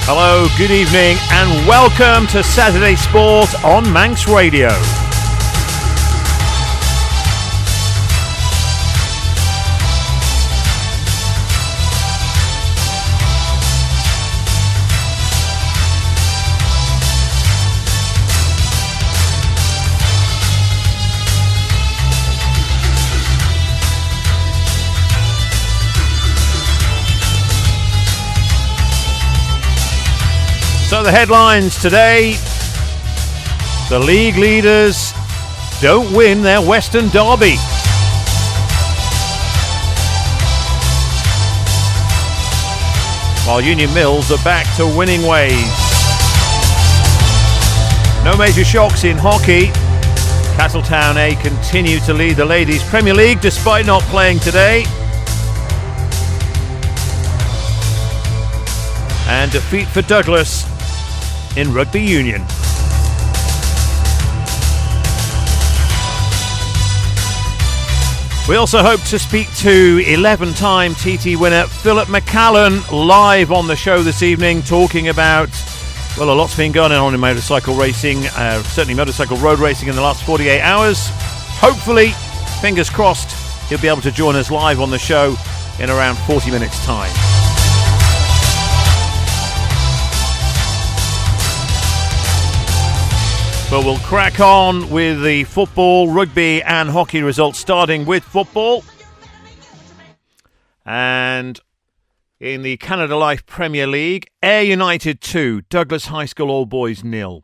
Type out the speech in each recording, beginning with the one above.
Hello, good evening, and welcome to Saturday Sport on Manx Radio. So the headlines today: the league leaders don't win their Western Derby. While Union Mills are back to winning ways. No major shocks in hockey. Castletown A continue to lead the Ladies Premier League despite not playing today. And defeat for Douglas in rugby union. We also hope to speak to 11-time TT winner Phillip McCallen live on the show this evening, talking about, well, a lot's been going on in motorcycle racing, certainly motorcycle road racing in the last 48 hours. Hopefully, fingers crossed, he'll be able to join us live on the show in around 40 minutes' time. But we'll crack on with the football, rugby and hockey results, starting with football. And in the Canada Life Premier League, Ayr United 2, Douglas High School All Boys 0.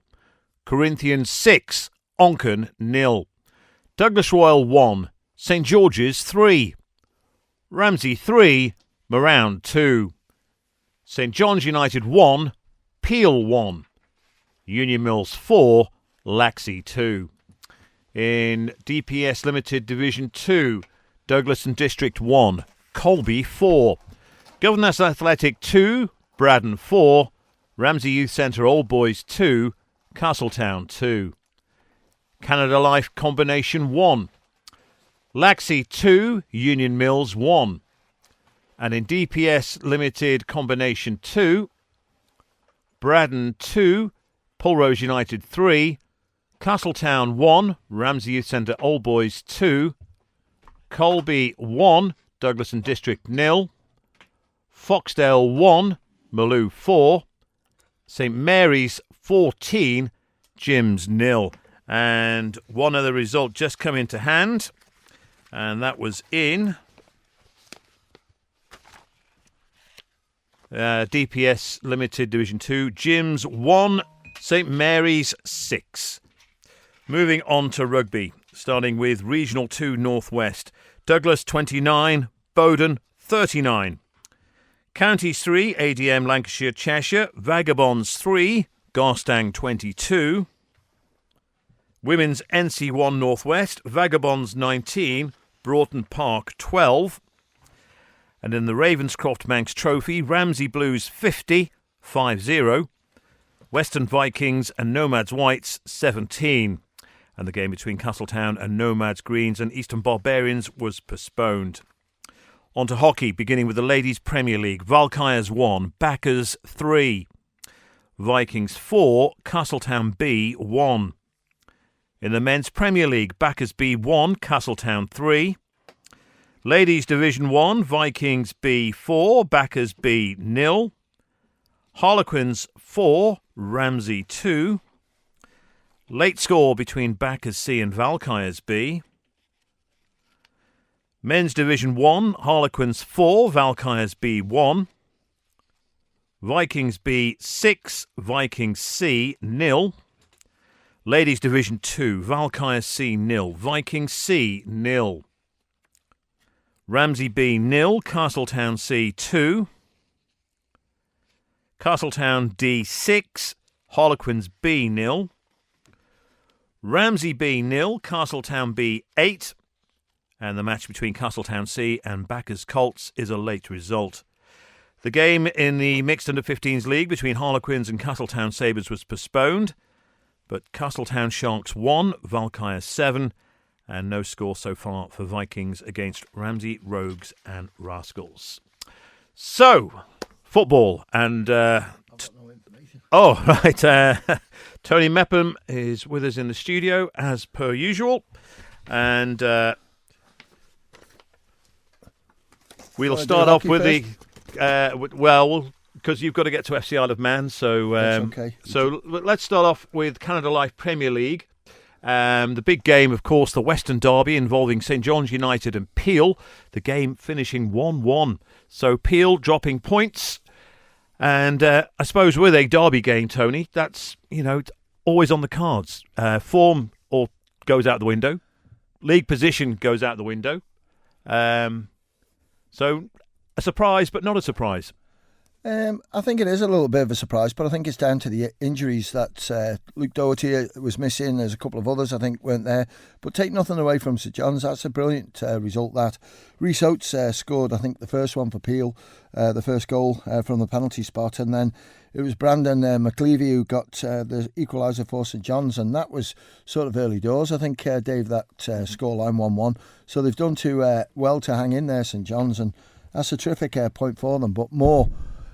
Corinthians 6, Onchan 0. Douglas Royal 1, St George's 3. Ramsey 3, Morown 2. St John's United 1, Peel 1. Union Mills 4, Laxey 2. In DPS Limited Division 2, Douglas and District 1, Colby 4. Governors Athletic 2, Braddon 4. Ramsey Youth Centre Old Boys 2, Castletown 2. Canada Life Combination 1, Laxey 2, Union Mills 1. And in DPS Limited Combination 2, Braddon 2, Pulrose United 3, Castletown 1, Ramsey Youth Centre Old Boys 2, Colby 1, Douglas and District 0, Foxdale 1, Maloo 4, St Mary's 14, Jims 0. And one other result just come into hand, and that was in DPS Limited Division 2, Jims 1, St Mary's 6. Moving on to rugby, starting with Regional 2 Northwest. Douglas 29, Bowden 39. Counties 3, ADM Lancashire Cheshire, Vagabonds 3, Garstang 22. Women's NC1 Northwest, Vagabonds 19, Broughton Park 12. And in the Ravenscroft Manx Trophy, Ramsey Blues 50, 5-0. Western Vikings and Nomads Whites 17. And the game between Castletown and Nomads Greens and Eastern Barbarians was postponed. On to hockey, beginning with the Ladies Premier League. Valkyries 1, Backers 3. Vikings 4, Castletown B 1. In the Men's Premier League, Backers B 1, Castletown 3. Ladies Division 1, Vikings B 4, Backers B 0. Harlequins 4, Ramsey 2. Late score between Backers C and Valkyries B. Men's Division 1, Harlequins 4, Valkyries B 1. Vikings B 6, Vikings C 0. Ladies Division 2, Valkyries C 0, Vikings C 0. Ramsey B 0, Castletown C 2. Castletown D 6, Harlequins B 0. Ramsey B 0, Castletown B 8. And the match between Castletown C and Backers Colts is a late result. The game in the Mixed Under-15s League between Harlequins and Castletown Sabres was postponed, but Castletown Sharks 1, Valkyries 7, and no score so far for Vikings against Ramsey Rogues and Rascals. So, football, and Oh, right. Tony Mepham is with us in the studio, as per usual. And we'll start off with because you've got to get to FC Isle of Man. So, okay. So let's start off with Canada Life Premier League. The big game, of course, the Western Derby involving St John's United and Peel. The game finishing 1-1. So Peel dropping points. And I suppose with a derby game, Tony, that's, always on the cards. Form goes out the window. League position goes out the window. So a surprise, but not a surprise. I think it is a little bit of a surprise, but I think it's down to the injuries that Luke Doherty was missing. There's a couple of others I think weren't there. But take nothing away from St John's. That's a brilliant result. That Rhys Oates scored, I think, the first one for Peel, the first goal from the penalty spot. And then it was Brandon McLeavy who got the equaliser for St John's. And that was sort of early doors, I think, Dave, that scoreline 1-1. So they've done too well to hang in there, St John's. And that's a terrific point for them. But more...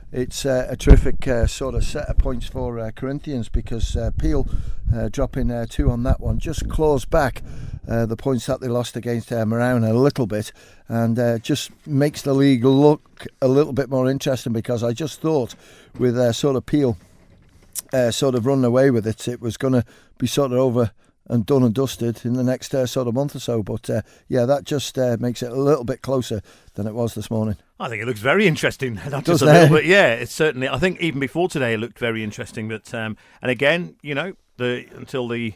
It's a terrific sort of set of points for Corinthians because Peel dropping 2 on that one just claws back the points that they lost against Moran a little bit and just makes the league look a little bit more interesting because I just thought with sort of Peel sort of running away with it, it was going to be sort of over and done and dusted in the next sort of month or so. But that just makes it a little bit closer than it was this morning. I think it looks very interesting. Not just a little bit. Yeah, it's certainly. I think even before today it looked very interesting. But and again, until the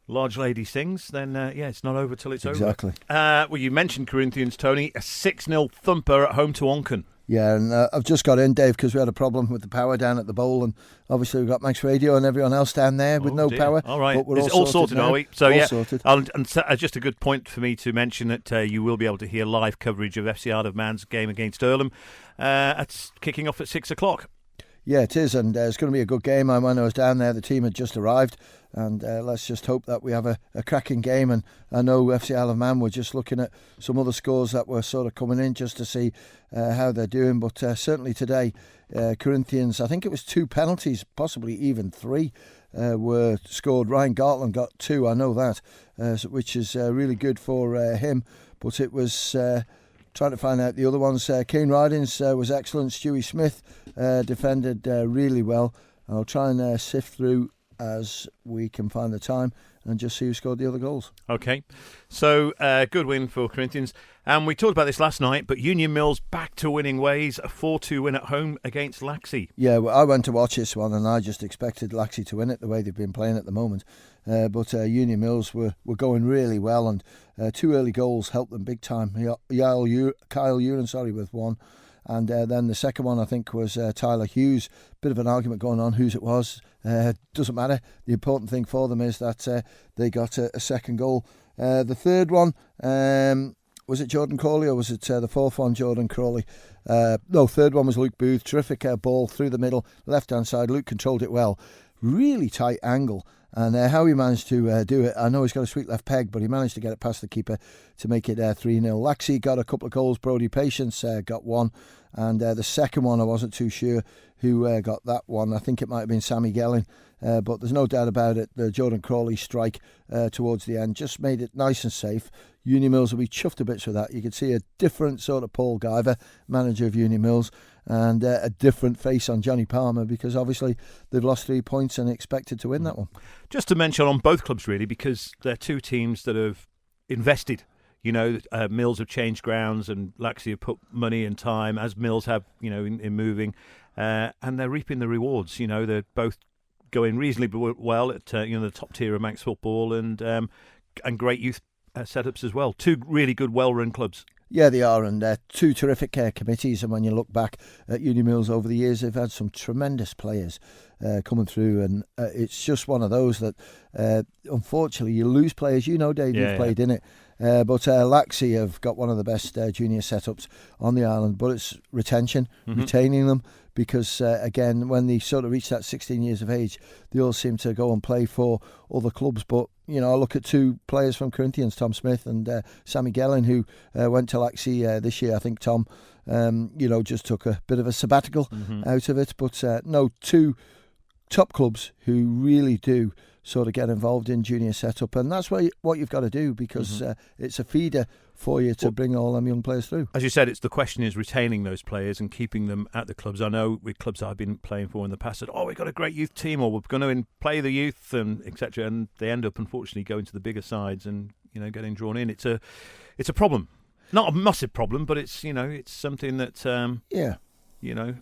large lady sings, then it's not over till it's exactly. over. Well, you mentioned Corinthians, Tony. A 6-0 thumper at home to Onken. Yeah, and I've just got in, Dave, because we had a problem with the power down at the bowl, and obviously we've got Max Radio and everyone else down there with no power. All right, but we're all sorted now. Are we? So all sorted. And just a good point for me to mention that you will be able to hear live coverage of FC Isle of Man's game against Earlham. It's kicking off at 6:00. Yeah, it is, and it's going to be a good game. When I was down there, the team had just arrived, and let's just hope that we have a cracking game. And I know FC Isle of Man were just looking at some other scores that were sort of coming in just to see how they're doing. But certainly today, Corinthians, I think it was 2 penalties, possibly even 3, were scored. Ryan Gartland got 2, I know that, which is really good for him. But it was... trying to find out the other ones. Kane Ridings was excellent. Stewie Smith defended really well. I'll try and sift through as we can find the time and just see who scored the other goals. Okay, so good win for Corinthians. And we talked about this last night, but Union Mills back to winning ways. A 4-2 win at home against Laxey. Yeah, well, I went to watch this one and I just expected Laxey to win it the way they've been playing at the moment. But Union Mills were going really well, and 2 early goals helped them big time. Kyle Uren, with 1. And then the second one, I think, was Tyler Hughes. Bit of an argument going on whose it was. Doesn't matter. The important thing for them is that they got a second goal. The third one, was it Jordan Crawley or was it the fourth one, Jordan Crawley? No, third one was Luke Booth. Terrific ball through the middle, left-hand side. Luke controlled it well. Really tight angle. And how he managed to do it, I know he's got a sweet left peg, but he managed to get it past the keeper to make it 3-0. Laxey got a couple of goals. Brodie Patience got 1. And the second one, I wasn't too sure who got that one. I think it might have been Sammy Gelling. But there's no doubt about it. The Jordan Crawley strike towards the end just made it nice and safe. Union Mills will be chuffed to bits with that. You could see a different sort of Paul Guyver, manager of Union Mills, and a different face on Johnny Palmer because obviously they've lost 3 points and expected to win that one. Just to mention on both clubs really, because they're 2 teams that have invested. Mills have changed grounds and Laxey have put money and time, as Mills have, in moving, and they're reaping the rewards. They're both going reasonably well at the top tier of Manx football and great youth setups as well. 2 really good, well-run clubs. Yeah, they are, and 2 terrific committees. And when you look back at Union Mills over the years, they've had some tremendous players coming through, and it's just one of those that, unfortunately, you lose players. Dave, you've played in it. But Laxey have got one of the best junior setups on the island, but it's retention, retaining them, because again, when they sort of reach that 16 years of age, they all seem to go and play for other clubs. But I look at 2 players from Corinthians, Tom Smith and Sammy Gelling, who went to Laxey this year. I think Tom, just took a bit of a sabbatical out of it. But 2 top clubs who really do sort of get involved in junior setup, and that's what you've got to do, because it's a feeder for you to bring all them young players through. As you said, the question is retaining those players and keeping them at the clubs. I know with clubs I've been playing for in the past said, we've got a great youth team, or we're going to play the youth, and etc. And they end up, unfortunately, going to the bigger sides and getting drawn in. It's a problem, not a massive problem, but it's something that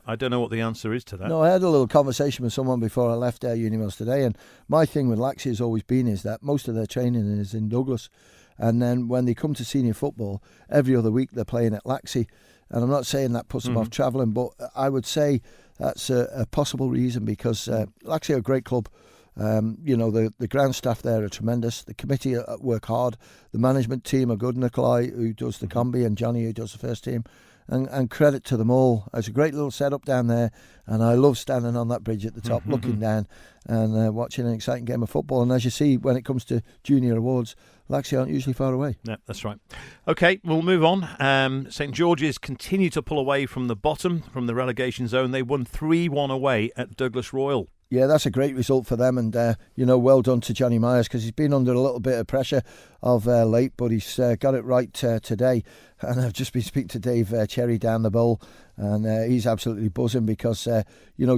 I don't know what the answer is to that. No, I had a little conversation with someone before I left Uni Mills today, and my thing with Laxey has always been is that most of their training is in Douglas. And then when they come to senior football, every other week they're playing at Laxey. And I'm not saying that puts them off travelling, but I would say that's a possible reason, because Laxey are a great club. The ground staff there are tremendous. The committee work hard. The management team are good. Nikolai, who does the combi, and Johnny, who does the first team. And credit to them all. It's a great little setup down there, and I love standing on that bridge at the top, looking down and watching an exciting game of football. And as you see, when it comes to junior awards, Laxey aren't usually far away. Yeah, that's right. Okay, we'll move on. St George's continue to pull away from the bottom, from the relegation zone. They won 3-1 away at Douglas Royal. Yeah, that's a great result for them, and well done to Johnny Myers, because he's been under a little bit of pressure of late, but he's got it right today. And I've just been speaking to Dave Cherry down the bowl, and he's absolutely buzzing, because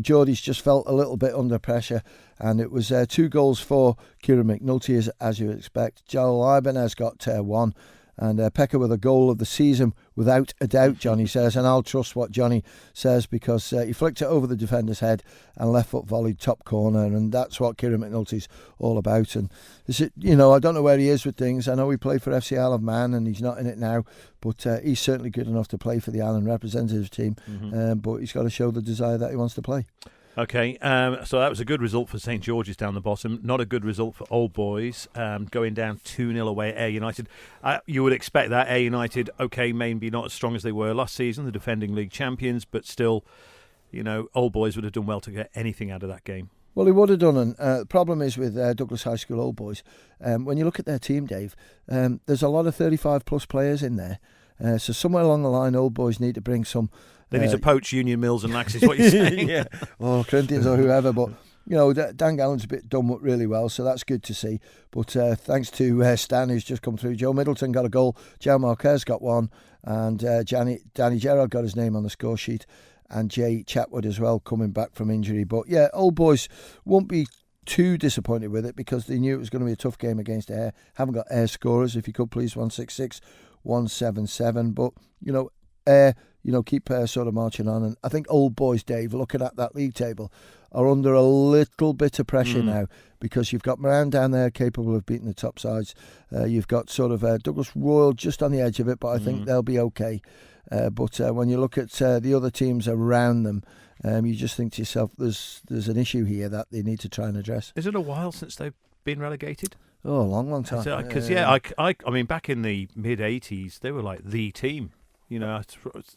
Geordie's just felt a little bit under pressure, and it was 2 goals for Kieran McNulty, as you would expect. Joel Ibanez got 1. And Pekka with a goal of the season, without a doubt, Johnny says. And I'll trust what Johnny says, because he flicked it over the defender's head and left foot volleyed top corner. And that's what Kieran McNulty's all about. And I don't know where he is with things. I know he played for FC Isle of Man, and he's not in it now. But he's certainly good enough to play for the Island representative team. But he's got to show the desire that he wants to play. Okay, so that was a good result for St George's down the bottom. Not a good result for Old Boys, going down 2-0 away at Ayr United. You would expect that. Ayr United, maybe not as strong as they were last season, the defending league champions, but still, Old Boys would have done well to get anything out of that game. Well, he would have done. And the problem is with Douglas High School Old Boys, when you look at their team, Dave, there's a lot of 35-plus players in there. So somewhere along the line, Old Boys need to bring some... They need to poach Union Mills and Lax, is what you're saying. Yeah, or Corinthians or whoever. But, Dan Gallen's done really well, so that's good to see. But thanks to Stan, who's just come through. Joe Middleton got a goal. Joe Marquez got 1. And Danny Gerard got his name on the score sheet. And Jay Chatwood as well, coming back from injury. But, yeah, Old Boys won't be too disappointed with it, because they knew it was going to be a tough game against Ayr. Haven't got Ayr scorers, if you could please, 166, 177. But, Ayr... keep sort of marching on. And I think Old Boys, Dave, looking at that league table, are under a little bit of pressure now, because you've got Moran down there capable of beating the top sides. You've got sort of Douglas Royal just on the edge of it, but I think they'll be okay. But when you look at the other teams around them, you just think to yourself, there's an issue here that they need to try and address. Is it a while since they've been relegated? Oh, a long time. Because, I mean, back in the mid-'80s, they were like the team.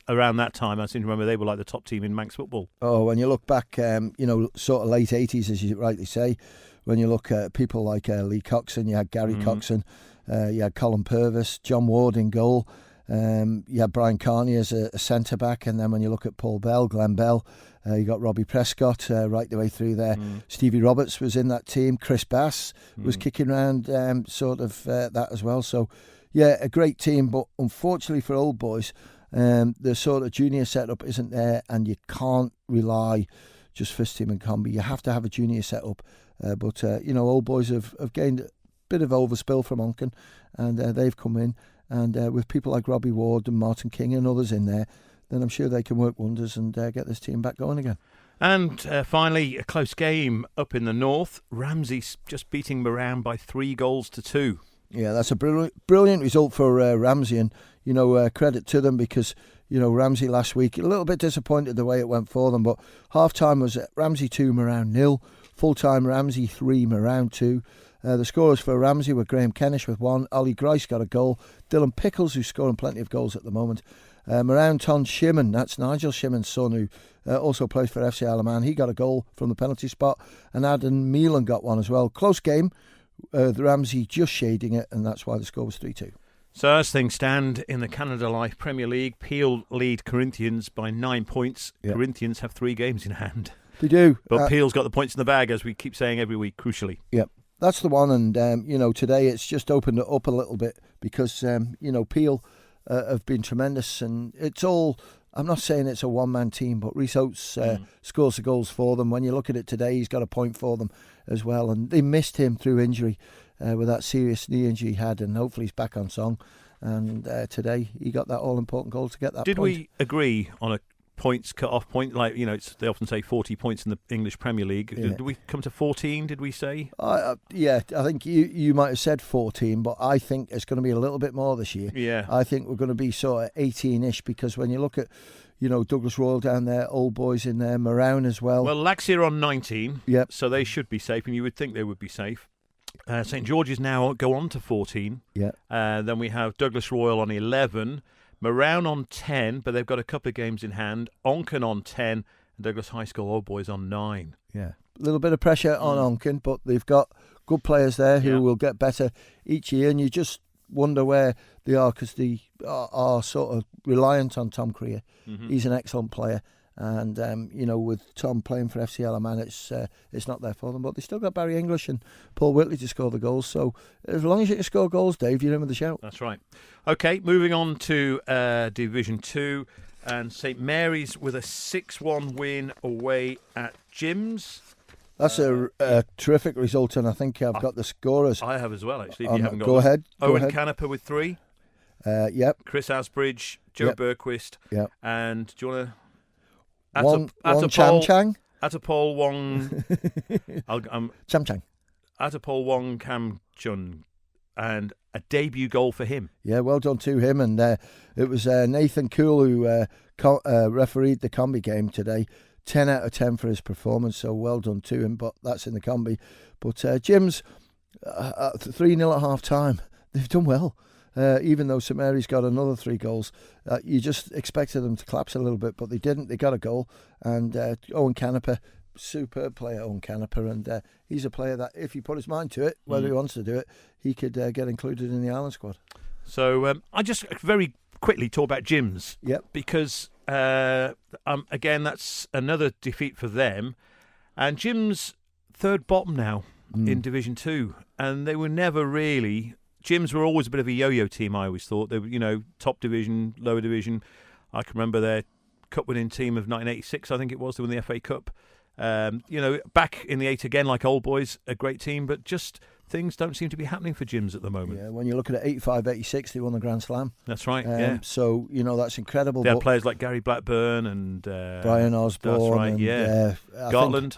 Around that time, I seem to remember they were like the top team in Manx football. Oh, when you look back, sort of late 80s, as you rightly say, when you look at people like Lee Coxon, you had Gary Coxon, you had Colin Purvis, John Ward in goal, you had Brian Carney as a centre-back, and then when you look at Paul Bell, Glenn Bell, you got Robbie Prescott right the way through there. Stevie Roberts was in that team. Chris Bass was kicking around that as well. So, yeah, a great team, but unfortunately for Old Boys, the sort of junior setup isn't there, and you can't rely just first team and combi. You have to have a junior setup. But Old Boys have gained a bit of overspill from Onken, and they've come in, and with people like Robbie Ward and Martin King and others in there, then I'm sure they can work wonders and get this team back going again. And finally, a close game up in the north. Ramsey just beating Moran by 3-2. Yeah, that's a brilliant result for Ramsey, and credit to them, because Ramsey last week a little bit disappointed the way it went for them, but half time was Ramsey 2, Moran 0, full time Ramsey 3, Moran 2. The scorers for Ramsey were Graham Kennish with 1, Ollie Grice got a goal, Dylan Pickles, who's scoring plenty of goals at the moment, Moran Ton Shimon, that's Nigel Shimon's son, who also plays for FC Isle of Man, he got a goal from the penalty spot, and Adam Meelan got one as well. Close game. The Ramsey just shading it, and that's why the score was 3-2. So as things stand in the Canada Life Premier League, Peel lead Corinthians by 9 points. Yep. Corinthians have 3 games in hand. They do. But Peel's got the points in the bag, as we keep saying every week, crucially. Yep. That's the one, and today it's just opened it up a little bit because Peel have been tremendous, and it's all. I'm not saying it's a one-man team, but Rhys Oates scores the goals for them. When you look at it today, he's got a point for them as well, and they missed him through injury with that serious knee injury he had, and hopefully he's back on song. And today he got that all-important goal to get that. Did we agree on a points cut-off point? Like, they often say 40 points in the English Premier League. Yeah. Did we come to 14, did we say? Yeah, I think you might have said 14, but I think it's going to be a little bit more this year. Yeah. I think we're going to be sort of 18-ish, because when you look at, Douglas Royal down there, Old Boys in there, Marown as well. Well, Laxey are on 19, yep. So they should be safe, and you would think they would be safe. St George's now go on to 14. Yeah. Then we have Douglas Royal on 11. Marown on 10, but they've got a couple of games in hand. Onken on 10, and Douglas High School Old Boys on 9. Yeah, a little bit of pressure on Onken, but they've got good players there who will get better each year, and you just wonder where they are, because they are sort of reliant on Tom Creer. Mm-hmm. He's an excellent player, and with Tom playing for FC Alaman, it's not there for them, but they still got Barry English and Paul Whitley to score the goals. So as long as you can score goals, Dave, you're in with the shout. That's right. Okay, moving on to Division 2, and St Mary's with a 6-1 win away at Jim's. That's a terrific result, and I think I've got the scorers. I have as well, actually, if you haven't got Go ahead. Owen Caneper with 3. Yep. Chris Asbridge, Joe Berquist. Yep. And do you want to... One Cham Chang. Atapol Wong. Cham Chang. Atapol Wong Kam Chun, and a debut goal for him. Yeah, well done to him. And it was Nathan Cool who refereed the combi game today. 10 out of 10 for his performance, so well done to him. But that's in the combi. But Jim's 3-0 at half time. They've done well. Even though St Mary's got another 3 goals, you just expected them to collapse a little bit, but they didn't. They got a goal, and Owen Caneper, superb player, Owen Caneper, and he's a player that, if he put his mind to it, whether he wants to do it, he could get included in the Ireland squad. So I just very quickly talk about Jim's, because again, that's another defeat for them, and Jim's third bottom now in Division 2, and they were never really... Jim's were always a bit of a yo-yo team, I always thought. They were, top division, lower division. I can remember their cup-winning team of 1986, I think it was, they won the FA Cup. Back in the 8 again, like Old Boys, a great team, but just things don't seem to be happening for Jim's at the moment. Yeah, when you're looking at 85, 86, they won the Grand Slam. That's right, yeah. So, that's incredible. They had players like Gary Blackburn and... Brian Osborne. That's right, and, yeah. Gartland.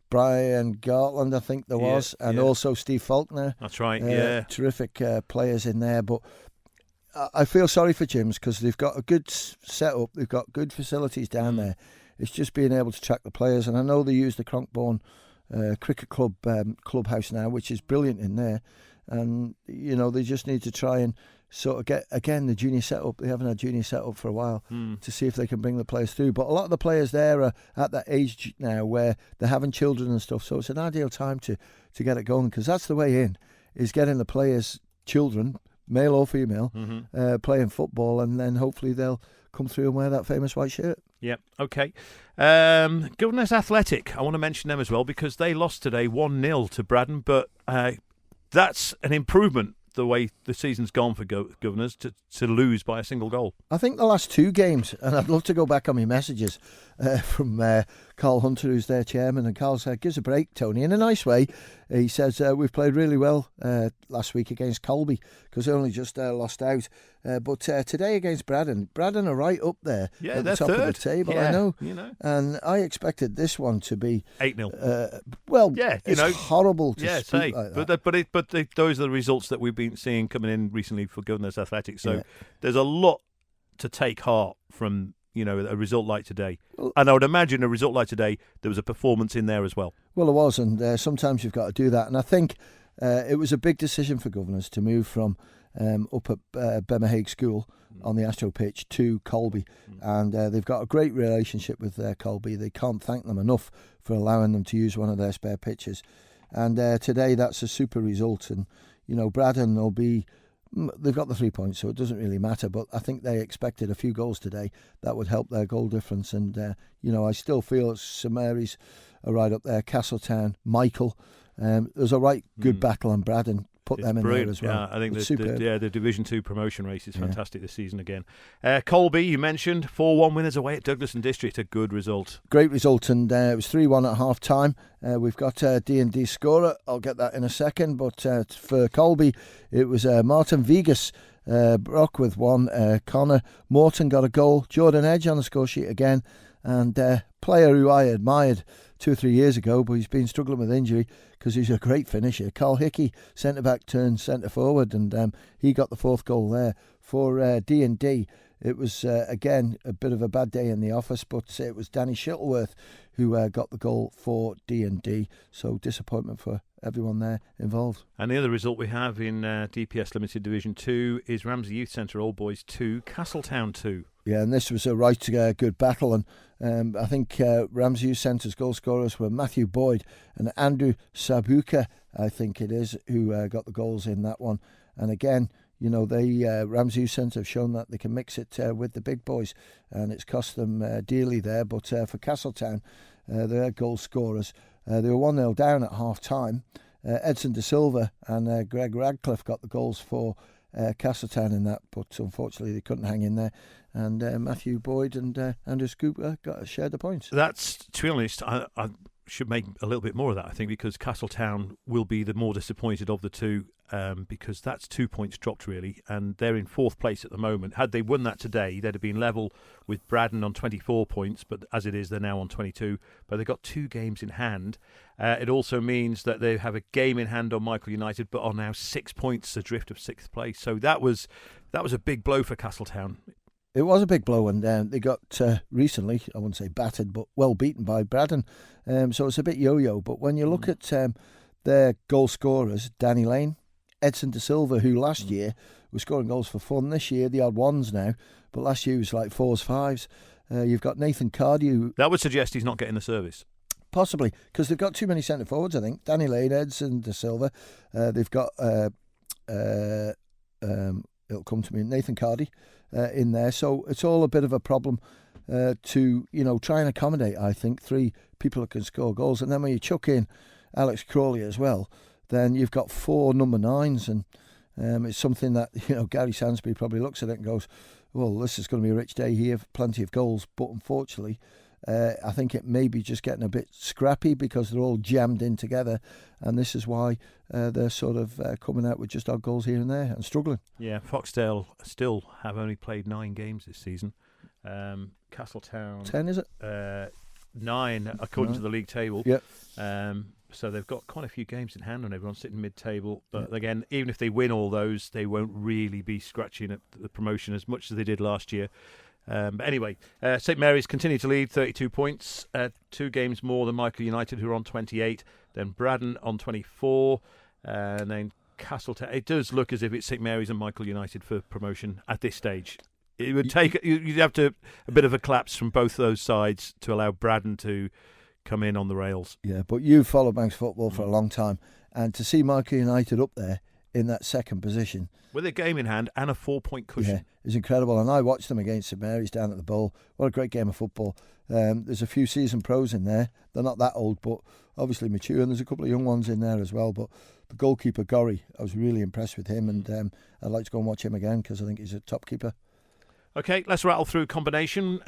Brian Gartland, I think there was, and also Steve Faulkner. That's right, yeah. Terrific players in there, but I feel sorry for Jim's, because they've got a good setup, they've got good facilities down there. It's just being able to track the players, and I know they use the Cronkbourne Cricket Club clubhouse now, which is brilliant in there, and they just need to try and sort of get again the junior setup. They haven't had junior setup for a while to see if they can bring the players through. But a lot of the players there are at that age now where they're having children and stuff, so it's an ideal time to get it going, because that's the way in, is getting the players' children, male or female, playing football, and then hopefully they'll come through and wear that famous white shirt. Yep, okay. Governors Athletic, I want to mention them as well, because they lost today 1-0 to Braddon, but that's an improvement, the way the season's gone for Governors, to lose by a single goal. I think the last 2 games, and I'd love to go back on my messages from Carl Hunter, who's their chairman, and Carl said, "Gives a break, Tony," in a nice way. He says, we've played really well last week against Colby, because they only just lost out. But today against Braddon are right up there at the top of the table, I know. And I expected this one to be 8-0. It's horrible to speak like that. But those are the results that we've been seeing coming in recently for Governors Athletic. So there's a lot to take heart from a result like today. And I would imagine a result like today, there was a performance in there as well. Well, it was, and sometimes you've got to do that. And I think it was a big decision for Governors to move from up at Bemmerhague School on the Astro pitch to Colby. And they've got a great relationship with Colby. They can't thank them enough for allowing them to use one of their spare pitches. And today, that's a super result. And, Braddon will be They've got the 3 points, so it doesn't really matter. But I think they expected a few goals today that would help their goal difference. And, I still feel St Mary's are right up there. Castletown, Michael. There's a right good battle on Braddon. Put them in brilliant. there as well. Yeah, I think the Division 2 promotion race is fantastic this season again. Colby, you mentioned 4-1 winners away at Douglas and District. A good result. Great result, and it was 3-1 at half time. We've got D&D scorer. I'll get that in a second. But for Colby, it was Martin Vegas. Brock with one. Connor Morton got a goal. Jordan Edge on the score sheet again. And player who I admired 2 or 3 years ago, but he's been struggling with injury because he's a great finisher. Carl Hickey, centre-back turned centre-forward, and he got the 4th goal there. For D&D, it was, again, a bit of a bad day in the office, but it was Danny Shuttleworth who got the goal for D&D. So disappointment for everyone there involved. And the other result we have in DPS Limited Division 2 is Ramsey Youth Centre Old Boys 2, Castletown 2. Yeah, and this was a right good battle, and I think Ramsey Youth Centre's goal scorers were Matthew Boyd and Andrew Sabuka, I think it is, who got the goals in that one. And again, Ramsey Youth Centre have shown that they can mix it with the big boys, and it's cost them dearly there. But for Castletown, their goal scorers, they were 1-0 down at half time. Edson De Silva and Greg Radcliffe got the goals for Castletown in that, but unfortunately they couldn't hang in there. And Matthew Boyd and Andrew Scooper shared the points. That's, to be honest, I should make a little bit more of that, I think, because Castletown will be the more disappointed of the two, because that's 2 points dropped, really, and they're in 4th place at the moment. Had they won that today, they'd have been level with Braddon on 24 points, but as it is, they're now on 22. But they've got 2 games in hand. It also means that they have a game in hand on Michael United, but are now 6 points adrift of 6th place. So that was a big blow for Castletown. It was a big blow, and they got recently, I wouldn't say battered, but well beaten by Braddon. So it's a bit yo-yo. But when you look at their goal scorers, Danny Lane, Edson De Silva, who last year was scoring goals for fun. This year, the odd ones now, but last year was like 4s, 5s. You've got Nathan Cardew. That would suggest he's not getting the service. Possibly, because they've got too many centre forwards, I think. Danny Lane, Edson De Silva. They've got, it'll come to me, Nathan Cardew in there. So it's all a bit of a problem to, try and accommodate, I think, 3 people that can score goals. And then when you chuck in Alex Crawley as well, then you've got 4 number 9s, and it's something that, Gary Sansbury probably looks at it and goes, well, this is going to be a rich day here, plenty of goals. But unfortunately, I think it may be just getting a bit scrappy because they're all jammed in together, and this is why they're sort of coming out with just odd goals here and there and struggling. Yeah, Foxdale still have only played 9 games this season. Castletown 10, is it? 9 according to the league table. Yep. So they've got quite a few games in hand, and everyone's sitting mid-table. But again, even if they win all those, they won't really be scratching at the promotion as much as they did last year. But anyway, St Mary's continue to lead, 32 points, 2 games more than Michael United, who are on 28. Then Braddon on 24, and then Castletown. It does look as if it's St Mary's and Michael United for promotion at this stage. It would take you'd have to a bit of a collapse from both those sides to allow Braddon to come in on the rails. Yeah, but you've followed Manx football for a long time, and to see Michael United up there in that second position with a game in hand and a 4-point cushion, is incredible. And I watched them against St Mary's down at the Bowl. What a great game of football. There's a few seasoned pros in there. They're not that old, but obviously mature, and there's a couple of young ones in there as well. But the goalkeeper, Gorry, I was really impressed with him, and I'd like to go and watch him again because I think he's a top keeper. Okay, let's rattle through combination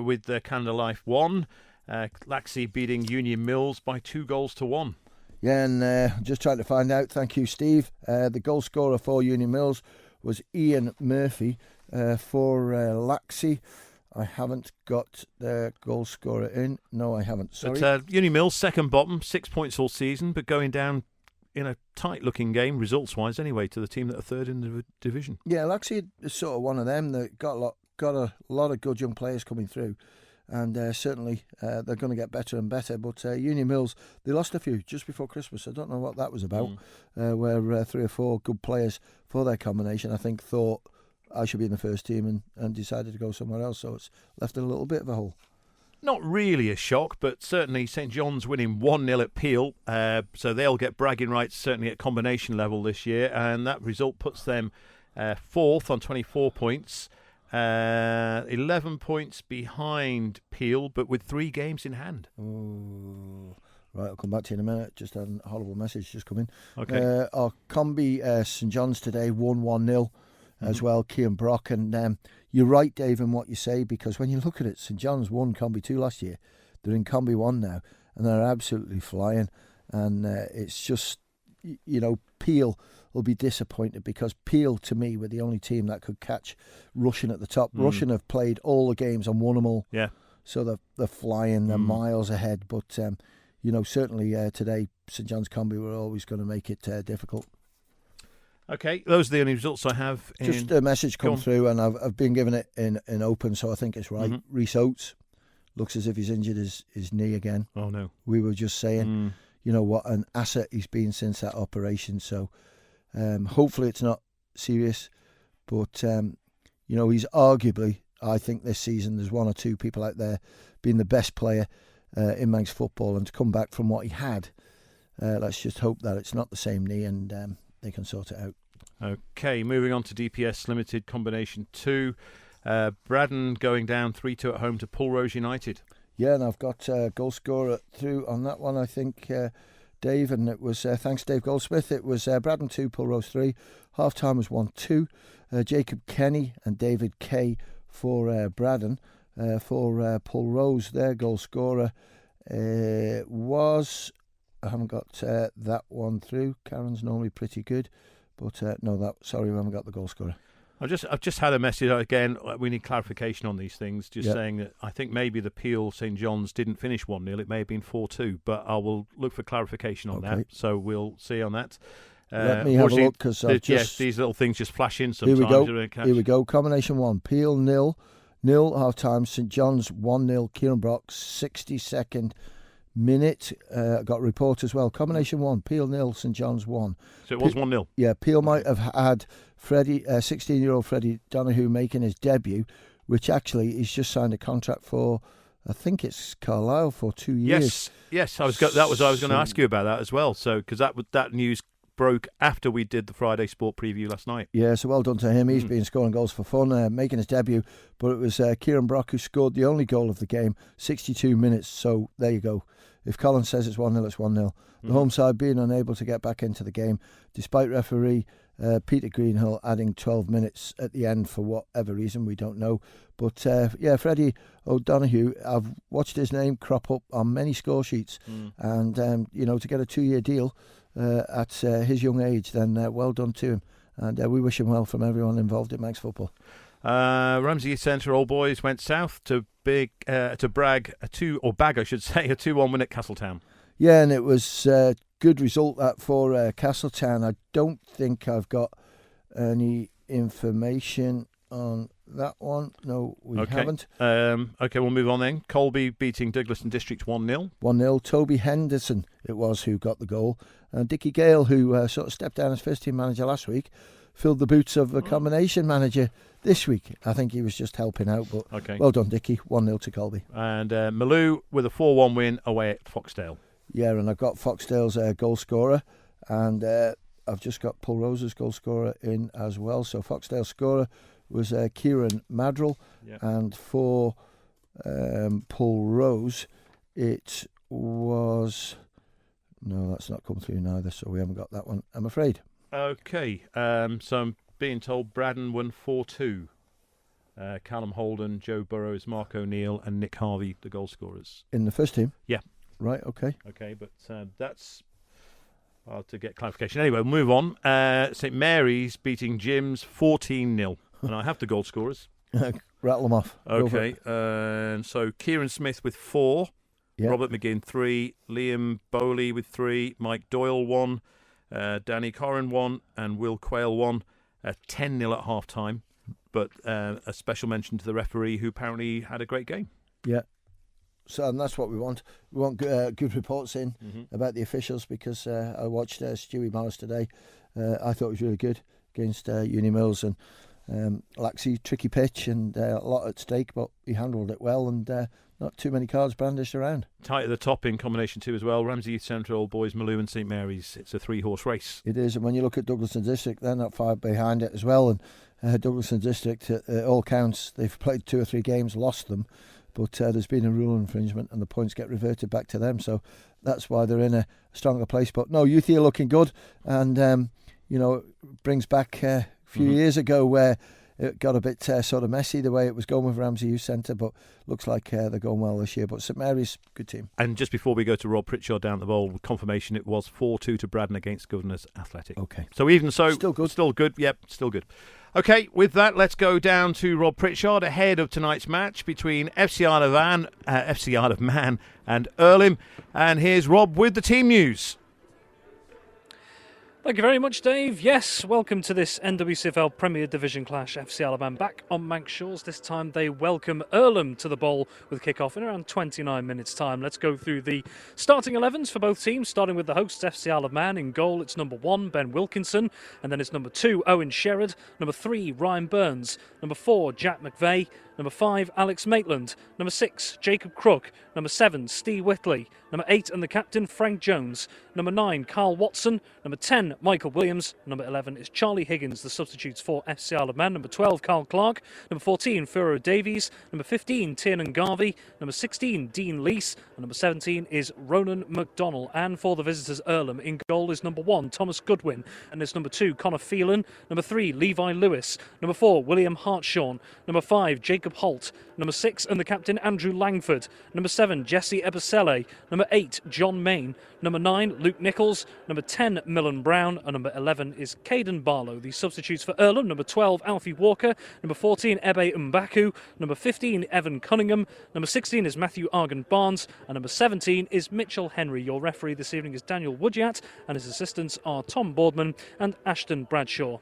with the Canada Life 1. Laxey beating Union Mills by 2-1. Yeah, and just trying to find out. Thank you, Steve. The goal scorer for Union Mills was Ian Murphy. For Laxey, I haven't got the goal scorer in. No, I haven't. Sorry. But, Union Mills, second bottom, 6 points all season, but going down in a tight-looking game, results-wise anyway, to the team that are third in the division. Yeah, Laxey is sort of one of them that got a lot of good young players coming through. And certainly they're going to get better and better. But Union Mills, they lost a few just before Christmas. I don't know what that was about, where 3 or 4 good players for their combination, I think, thought I should be in the first team and decided to go somewhere else. So it's left a little bit of a hole. Not really a shock, but certainly St John's winning 1-0 at Peel. So they'll get bragging rights certainly at combination level this year. And that result puts them fourth on 24 points. 11 points behind Peel, but with 3 games in hand. Oh, right, I'll come back to you in a minute. Just had a horrible message just come in. Okay. Our Combi St John's today won 1-0 as well, Cian Brock. And you're right, Dave, in what you say, because when you look at it, St John's won Combi 2 last year. They're in Combi 1 now, and they're absolutely flying. And it's just, Peel will be disappointed, because Peel, to me, were the only team that could catch Russian at the top. Russian have played all the games and won them all. Yeah. So they're flying, they're miles ahead. But, certainly today, St John's Combi were always going to make it difficult. Okay, those are the only results I have. Just a message come through, and I've been given it in open, so I think it's right. Rhys Oates looks as if he's injured his knee again. Oh, no. We were just saying, what an asset he's been since that operation. So hopefully it's not serious. But, he's arguably, I think this season, there's one or two people out there being the best player in Manx football. And to come back from what he had, let's just hope that it's not the same knee and they can sort it out. Okay, moving on to DPS Limited Combination 2. Braddon going down 3-2 at home to Pulrose United. Yeah, and I've got goal scorer through on that one, I think, Dave, and it was, thanks Dave Goldsmith, it was Braddon 2, Pulrose 3. Half-time was 1-2. Jacob Kenny and David Kay for Braddon. For Pulrose, their goal scorer was... I haven't got that one through. Karen's normally pretty good, but we haven't got the goal scorer. I've just had a message again. We need clarification on these things. Saying that I think maybe the Peel St John's didn't finish 1-0. It may have been 4-2, but I will look for clarification on that. So we'll see on that. Let me have a look, because these little things just flash in sometimes. Here we go. Combination 1. Peel 0 half time. St John's 1-0. Cian Brock 62nd minute. Got a report as well. Combination 1, Peel 0, St John's 1. So it was 1-0. Yeah, Peel might have had 16-year-old Freddie Donoghue making his debut, which actually he's just signed a contract for, I think it's Carlisle, for 2 years. Yes. I was going to ask you about that as well. So because that news broke after we did the Friday Sport preview last night. Yeah, so well done to him. He's been scoring goals for fun, making his debut. But it was Cian Brock who scored the only goal of the game, 62 minutes. So there you go. If Colin says it's 1-0, it's 1-0. The home side being unable to get back into the game, despite referee Peter Greenhill adding 12 minutes at the end for whatever reason, we don't know. But Freddie O'Donoghue, I've watched his name crop up on many score sheets. And, to get a 2-year deal at his young age, then well done to him. And we wish him well from everyone involved in Manx football. Ramsey Centre Old Boys went south to brag a 2-1 win at Castletown. Yeah, and it was a good result that for Castletown. I don't think I've got any information on that one. No, we haven't. Okay, we'll move on then. Colby beating Douglas and District 1-0. 1-0. Toby Henderson, it was, who got the goal. And Dickie Gale, who sort of stepped down as first team manager last week, filled the boots of the combination manager this week. I think he was just helping out, but well done, Dickie. 1-0 to Colby. And Malou with a 4-1 win away at Foxdale. Yeah, and I've got Foxdale's goal scorer, and I've just got Pulrose's goal scorer in as well. So Foxdale scorer was Kieran Madrill, and for Pulrose it was... No, that's not come through neither, so we haven't got that one, I'm afraid. Okay, so I'm being told Braddon won 4-2. Callum Holden, Joe Burrows, Mark O'Neill and Nick Harvey, the goal scorers. In the first team? Yeah. Right, okay. Okay, but that's hard to get clarification. Anyway, we'll move on. St Mary's beating Jim's 14-0. And I have the goal scorers. Rattle them off. Okay, and so Kieran Smith with 4. Yeah. Robert McGinn 3, Liam Bowley with 3, Mike Doyle 1, Danny Corrin 1, and Will Quayle 1. 10-0 at half time, but a special mention to the referee, who apparently had a great game. Yeah. So, and that's what we want. We want good reports in about the officials, because I watched Stewie Morris today. I thought it was really good against Uni Mills, and Laxey, tricky pitch and a lot at stake, but he handled it well and not too many cards brandished around. Tight at the top in combination 2 as well. Ramsey Youth Centre, Old Boys, Maloo and St Mary's. It's a 3-horse race. It is, and when you look at Douglas and District, they're not far behind it as well. And Douglas and District, all counts, they've played 2 or 3 games, lost them, but there's been a rule infringement and the points get reverted back to them. So that's why they're in a stronger place. But no, Youthie are looking good, and brings back a few years ago where it got a bit sort of messy the way it was going with Ramsey Youth Centre, but looks like they're going well this year. But St Mary's, good team. And just before we go to Rob Pritchard down the bowl, confirmation it was 4-2 to Braddon against Governors Athletic. Okay. So even so, still good. Still good. Yep, still good. Okay, with that, let's go down to Rob Pritchard ahead of tonight's match between FC Isle of Man and Earlham. And here's Rob with the team news. Thank you very much, Dave. Yes, welcome to this NWCFL Premier Division clash. FC Isle of Man back on Manx Shores. This time they welcome Earlham to the bowl with kick-off in around 29 minutes' time. Let's go through the starting 11s for both teams, starting with the hosts, FC Isle of Man. In goal, it's number 1, Ben Wilkinson, and then it's number 2, Owen Sherrod, number 3, Ryan Burns, number 4, Jack McVeigh, number 5, Alex Maitland, number 6, Jacob Crook, number 7, Steve Whitley, number 8 and the captain, Frank Jones, number 9, Carl Watson, number 10, Michael Williams, number 11 is Charlie Higgins, the substitutes for FC Isle of Man, number 12, Carl Clark, number 14, Furo Davies, number 15, Tiernan Garvey, number 16, Dean Leese, and number 17 is Ronan McDonnell. And for the visitors, Earlham, in goal is number 1, Thomas Goodwin, and it's number 2, Connor Phelan, number 3, Levi Lewis, number 4, William Hartshawn, number 5, Jacob Holt, number 6 and the captain, Andrew Langford, number 7, Jesse Ebasele, number 8, John Main, number 9, Luke Nichols, number 10, Millen Brown, and number 11 is Caden Barlow. The substitutes for Earlham, number 12, Alfie Walker, number 14, Ebe Mbaku, number 15, Evan Cunningham, number 16 is Matthew Argan Barnes, and number 17 is Mitchell Henry. Your referee this evening is Daniel Woodyat, and his assistants are Tom Boardman and Ashton Bradshaw.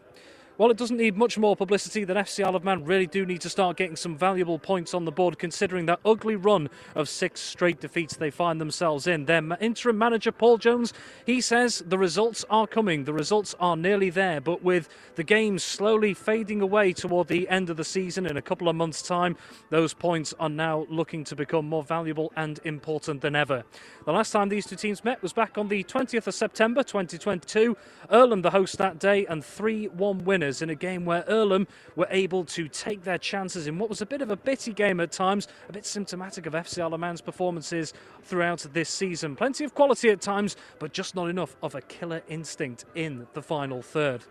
Well, it doesn't need much more publicity than FC Isle of Man really do need to start getting some valuable points on the board, considering that ugly run of 6 straight defeats they find themselves in. Their interim manager, Paul Jones, he says the results are coming, the results are nearly there, but with the games slowly fading away toward the end of the season in a couple of months' time, those points are now looking to become more valuable and important than ever. The last time these two teams met was back on the 20th of September 2022. Earlham the host that day and 3-1 winners in a game where Earlham were able to take their chances in what was a bit of a bitty game at times, a bit symptomatic of FC Isle of Man's performances throughout this season. Plenty of quality at times, but just not enough of a killer instinct in the final third.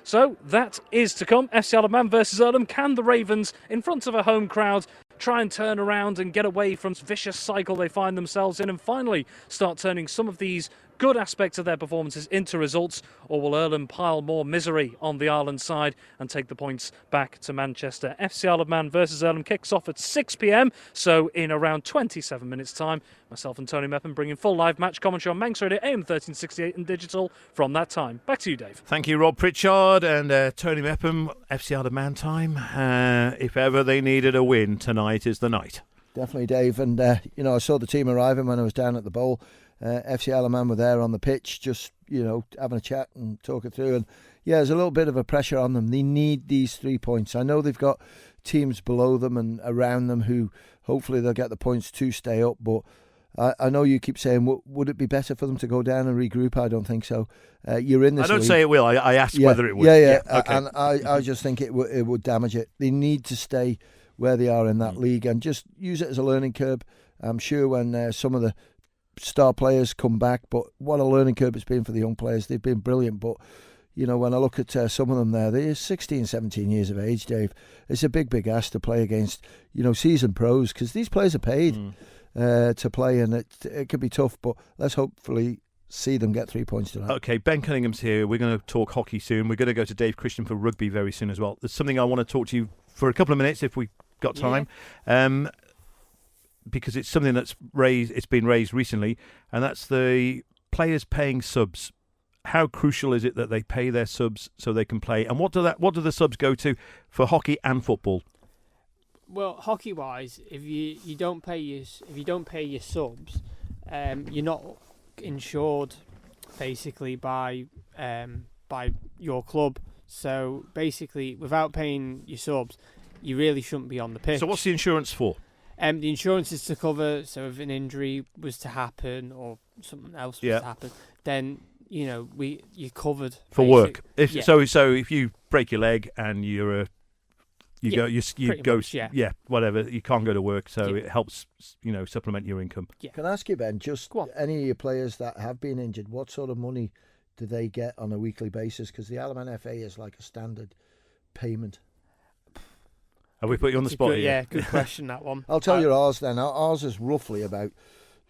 So that is to come. FC Isle of Man versus Earlham. Can the Ravens, in front of a home crowd, try and turn around and get away from this vicious cycle they find themselves in and finally start turning some of these good aspects of their performances into results, or will Earlham pile more misery on the Ireland side and take the points back to Manchester? FC Isle of Man versus Earlham kicks off at 6 p.m, so in around 27 minutes' time. Myself and Tony Meppen bringing full live match commentary on Manx Radio AM 1368 and digital from that time. Back to you, Dave. Thank you, Rob Pritchard and Tony Meppen. FC Isle of Man time. If ever they needed a win, tonight is the night. Definitely, Dave. And, I saw the team arriving when I was down at the bowl. FC Isle of Man were there on the pitch, just, having a chat and talking through. And, there's a little bit of a pressure on them. They need these 3 points. I know they've got teams below them and around them who hopefully they'll get the points to stay up. But I know you keep saying, would it be better for them to go down and regroup? I don't think so. You're in this I don't league. say it will. I asked whether it would. Yeah. Okay. And I just think it would damage it. They need to stay where they are in that league and just use it as a learning curve. I'm sure when some of the star players come back, but what a learning curve it's been for the young players. They've been brilliant, but when I look at some of them there, they're 16, 17 years of age, Dave. It's a big ask to play against seasoned pros, because these players are paid to play, and it could be tough, but let's hopefully see them get 3 points tonight. Okay, Ben Cunningham's here. We're going to talk hockey soon. We're going to go to Dave Christian for rugby very soon as well. There's something I want to talk to you for a couple of minutes if we've got time. Because it's something that's been raised recently, and that's the players paying subs. How crucial is it that they pay their subs so they can play? And what do the subs go to for hockey and football? Well, hockey wise, if you don't pay your subs, you're not insured basically by your club. So basically, without paying your subs, you really shouldn't be on the pitch. So what's the insurance for? The insurance is to cover, so if an injury was to happen or something else was to happen, then you're covered For work. So if you break your leg and whatever, you can't go to work, so it helps supplement your income. Yeah. Can I ask you, Ben, just any of your players that have been injured, what sort of money do they get on a weekly basis? Because the Alaman FA is like a standard payment. Have we put you on the spot here? Yeah, good question, that one. I'll tell you ours then. Ours is roughly about,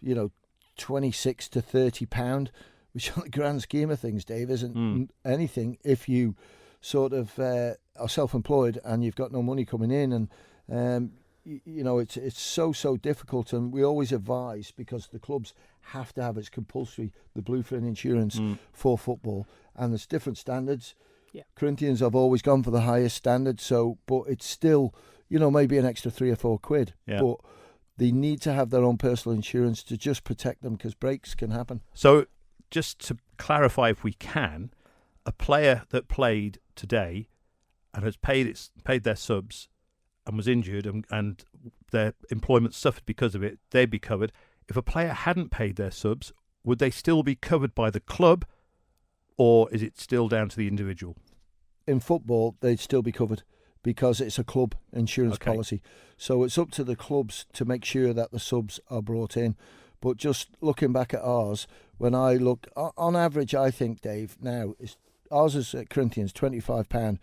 £26 to £30, which on the grand scheme of things, Dave, isn't anything if you sort of are self-employed and you've got no money coming in. And, it's so difficult. And we always advise, because the clubs have to have, it's compulsory, the bluefin insurance for football. And there's different standards. Yeah. Corinthians have always gone for the highest standard, but it's still, maybe an extra £3 or £4. Yeah. But they need to have their own personal insurance to just protect them, because breaks can happen. So, just to clarify, if we can, a player that played today and has paid their subs and was injured and their employment suffered because of it, they'd be covered. If a player hadn't paid their subs, would they still be covered by the club? Or is it still down to the individual? In football, they'd still be covered because it's a club insurance policy. So it's up to the clubs to make sure that the subs are brought in. But just looking back at ours, when I look, on average, I think, Dave, now, ours is at Corinthians, £25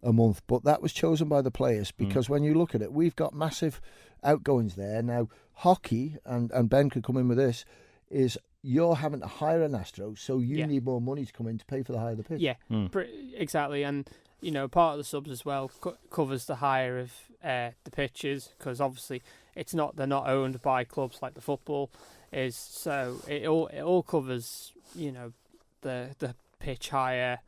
a month. But that was chosen by the players because when you look at it, we've got massive outgoings there. Now, hockey, and Ben could come in with this, is you're having to hire an Astro, so you need more money to come in to pay for the hire of the pitch. Yeah, exactly. And, part of the subs as well covers the hire of the pitches, because obviously they're not owned by clubs like the football is. So it all covers, the pitch hire.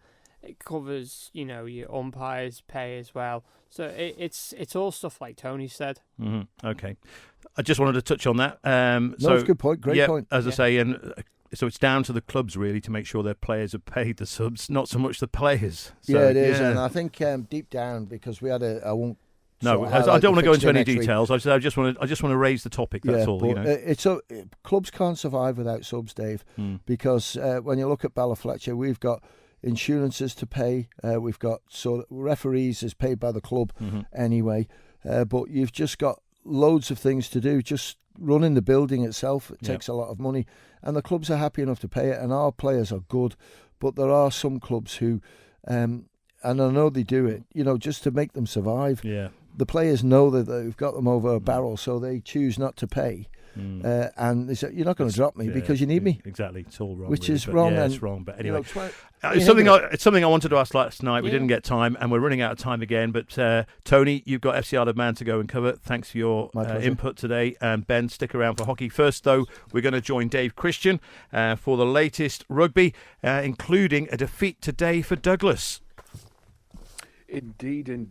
It covers, your umpires' pay as well. So it's all stuff like Tony said. Mm-hmm. Okay. I just wanted to touch on that. It's a good point. Great point. As I say, and so it's down to the clubs really to make sure their players are paid the subs, not so much the players. So, it is, and I think deep down, because we had I won't. No, I don't want to go into any details. I just want to raise the topic. That's all. But, clubs can't survive without subs, Dave, because when you look at Ballafletcher, we've got insurances to pay. We've got referees is paid by the club anyway, but you've just got loads of things to do. Just running the building itself takes a lot of money, and the clubs are happy enough to pay it, and our players are good. But there are some clubs who, and I know they do it, just to make them survive. Yeah. The players know that they've got them over a barrel, so they choose not to pay. And they say, you're not going to drop me because you need me. Exactly, it's all wrong. Which is wrong. Yeah, it's wrong. But anyway, it's something I wanted to ask last night. We didn't get time, and we're running out of time again. But Tony, you've got FC Isle of Man to go and cover. Thanks for your input today. And Ben, stick around for hockey. First, though, we're going to join Dave Christian for the latest rugby, including a defeat today for Douglas. Indeed. And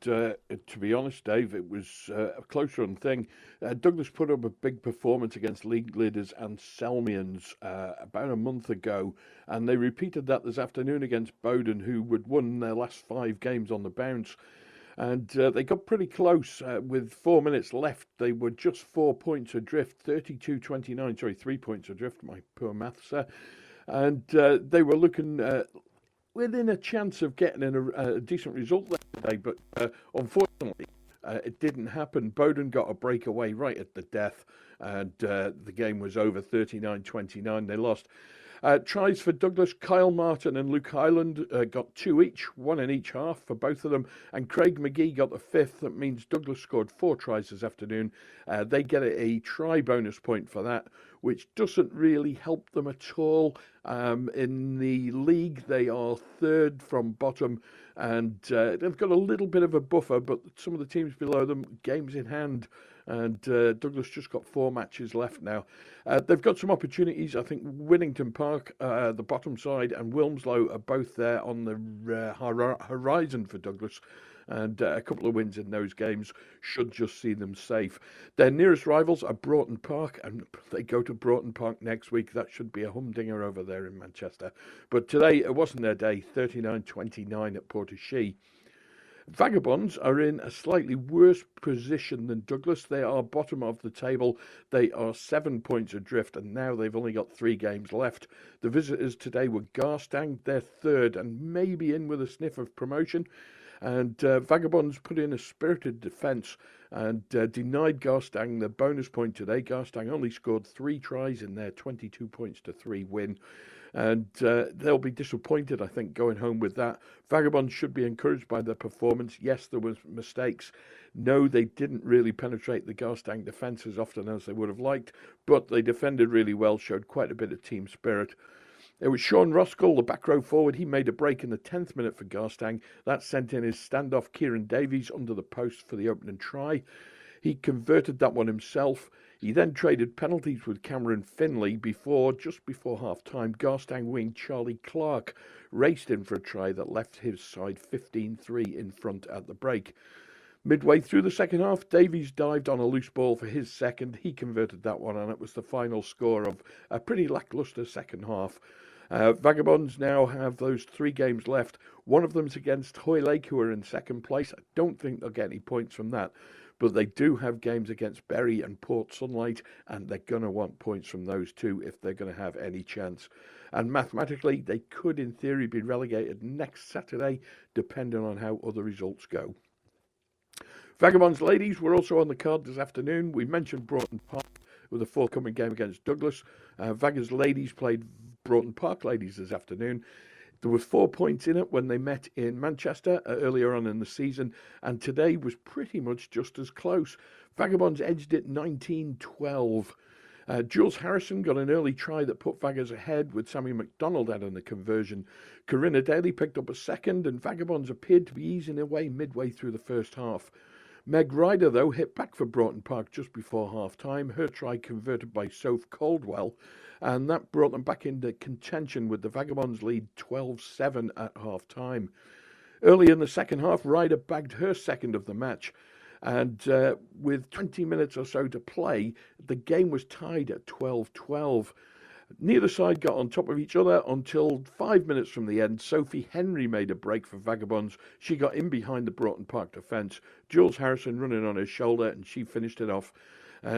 to be honest, Dave, it was a close run thing. Douglas put up a big performance against league leaders and Selmians about a month ago, and they repeated that this afternoon against Bowden, who had won their last 5 games on the bounce. And they got pretty close. With 4 minutes left, they were just 4 points adrift, 32-29. Sorry, 3 points adrift, my poor maths. And they were looking within a chance of getting a decent result there today, but unfortunately it didn't happen. Bowden got a breakaway right at the death, and the game was over 39-29. They lost. Tries for Douglas, Kyle Martin and Luke Highland got 2 each, 1 in each half for both of them, and Craig McGee got the 5th. That means Douglas scored 4 tries this afternoon. They get a try bonus point for that, which doesn't really help them at all. In the league, they are 3rd from bottom, and they've got a little bit of a buffer, but some of the teams below them, games in hand, and Douglas just got 4 matches left now. They've got some opportunities. I think Winnington Park, the bottom side, and Wilmslow are both there on the horizon for Douglas. and a couple of wins in those games should just see them safe. Their nearest rivals are Broughton Park, and they go to Broughton Park next week. That should be a humdinger over there in Manchester. But today, it wasn't their day, 39-29 at Portishead. Vagabonds are in a slightly worse position than Douglas. They are bottom of the table. They are 7 points adrift, and now they've only got 3 games left. The visitors today were Garstang. They're third and maybe in with a sniff of promotion. And Vagabonds put in a spirited defence and denied Garstang the bonus point today. Garstang only scored 3 tries in their 22 points to 3 win. And they'll be disappointed, I think, going home with that. Vagabonds should be encouraged by their performance. Yes, there was mistakes. No, they didn't really penetrate the Garstang defence as often as they would have liked, but they defended really well, showed quite a bit of team spirit. It was Sean Roskell, the back row forward. He made a break in the 10th minute for Garstang. That sent in his standoff Kieran Davies under the post for the opening try. He converted that one himself. He then traded penalties with Cameron Finlay just before half-time. Garstang wing Charlie Clark raced in for a try that left his side 15-3 in front at the break. Midway through the second half, Davies dived on a loose ball for his second. He converted that one, and it was the final score of a pretty lacklustre second half. Vagabonds now have those 3 games left. One of them's against Hoylake, who are in second place. I don't think they'll get any points from that. But they do have games against Bury and Port Sunlight, and they're going to want points from those 2 if they're going to have any chance. And mathematically, they could, in theory, be relegated next Saturday, depending on how other results go. Vagabonds ladies were also on the card this afternoon. We mentioned Broughton Park with a forthcoming game against Douglas. Vagabonds ladies played Broughton Park ladies this afternoon. There was 4 points in it when they met in Manchester earlier on in the season, and today was pretty much just as close. Vagabonds edged it 19-12. Jules Harrison got an early try that put Vaggers ahead, with Sammy MacDonald adding the conversion. Corinna Daly picked up a second, and Vagabonds appeared to be easing away midway through the first half. Meg Ryder, though, hit back for Broughton Park just before half-time. Her try converted by Soph Caldwell, and that brought them back into contention with the Vagabonds lead 12-7 at half-time. Early in the second half, Ryder bagged her second of the match, and with 20 minutes or so to play, the game was tied at 12-12. Neither side got on top of each other until 5 minutes from the end. Sophie Henry made a break for Vagabonds. She got in behind the Broughton Park defence. Jules Harrison running on her shoulder, and she finished it off.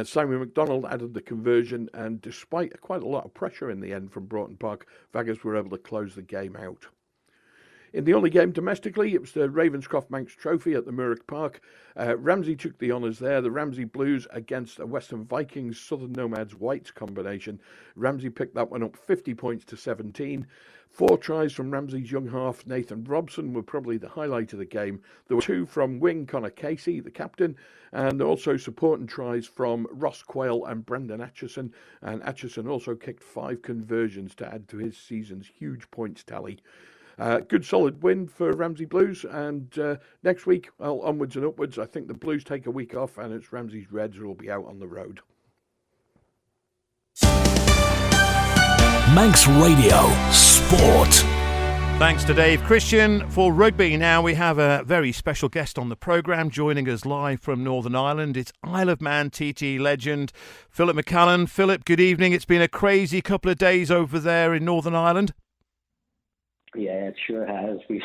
Simon MacDonald added the conversion, and despite quite a lot of pressure in the end from Broughton Park, Vaggers were able to close the game out. In the only game domestically, it was the Ravenscroft Manx Trophy at the Murrick Park. Ramsey took the honours there. The Ramsey Blues against the Western Vikings Southern Nomads Whites combination. Ramsey picked that one up 50 points to 17. 4 tries from Ramsey's young half, Nathan Robson, were probably the highlight of the game. There were 2 from wing Connor Casey, the captain, and also supporting tries from Ross Quayle and Brendan Atchison. And Atchison also kicked 5 conversions to add to his season's huge points tally. Good solid win for Ramsey Blues, and next week, well, onwards and upwards. I think the Blues take a week off, and it's Ramsey's Reds who will be out on the road. Manx Radio Sport. Thanks to Dave Christian for rugby. Now we have a very special guest on the programme joining us live from Northern Ireland. It's Isle of Man TT legend Phillip McCallen. Phillip, good evening. It's been a crazy couple of days over there in Northern Ireland. Yeah, it sure has. We